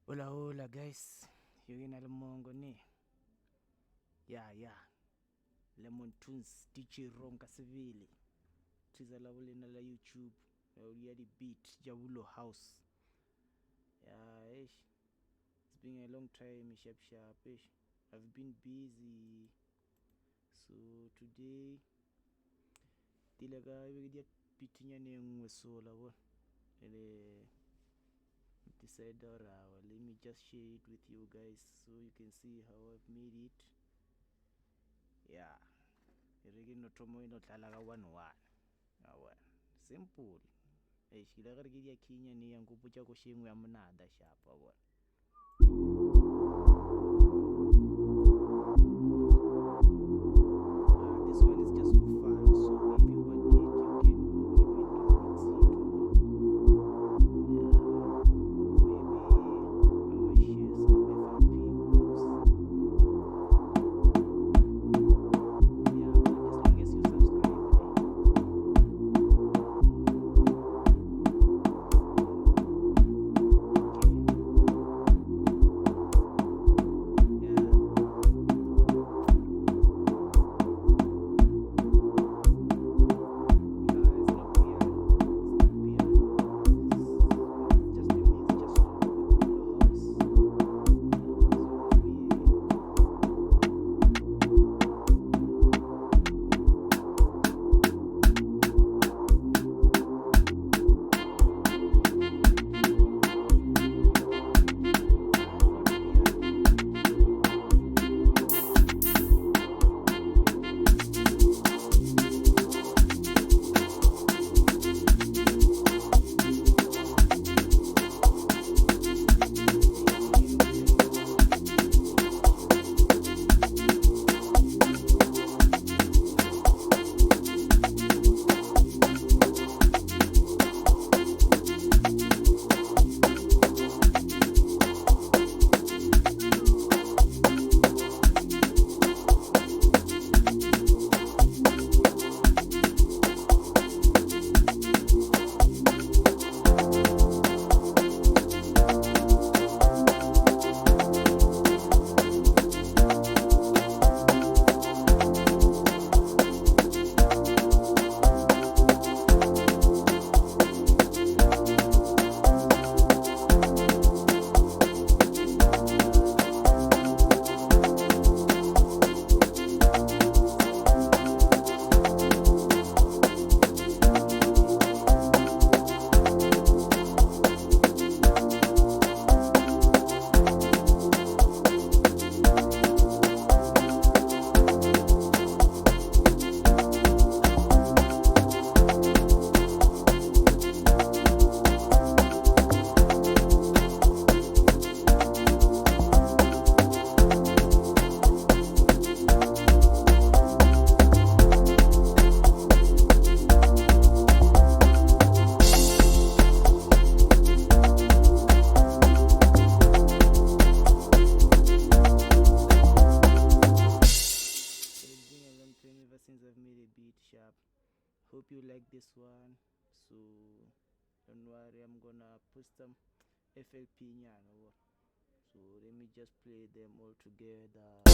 Hola, hola guys. You're in Almongo ne. Yeah. Lemon Tunes DJ Ronka Seville. Tiza la la YouTube. We the beat Jawulo House. Yeah, ish. It's been a long time, sharp ish. I've been busy. So today tilaga we get bitinya ne sola wo. Decide let me just share it with you guys so you can see how I've made it. Yeah, ireke notomo inohlala ka-1-1 awona simple shila gare ke diakhinya ne yang kopotša ko shengwe ya monada sharp awona. This one is just for fun, so if you want it you can even download it. Since I've made a beat sharp, hope you like this one. So don't worry, I'm gonna put some FLP nyano. So let me just play them all together.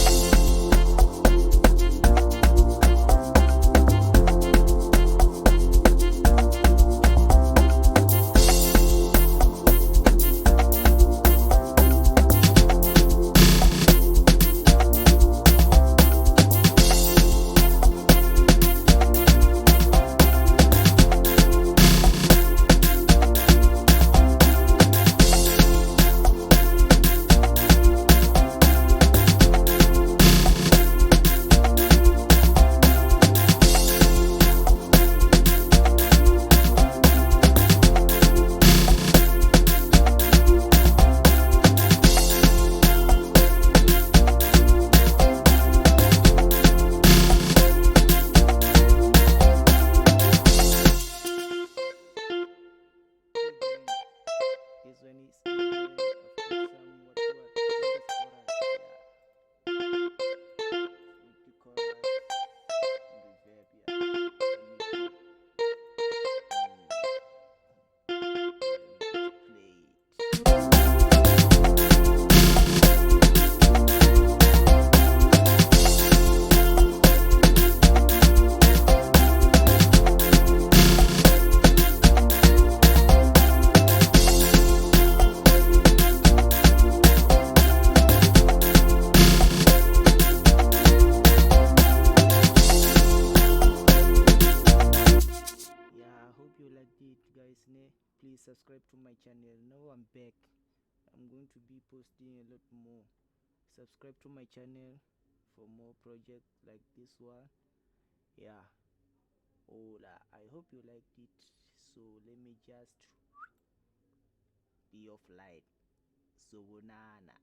This one is play it. guys, please subscribe to my channel. Now I'm back. I'm going to be posting a lot more. Subscribe to my channel for more projects like this one. Yeah. I hope you liked it. So let me just be offline. So banana.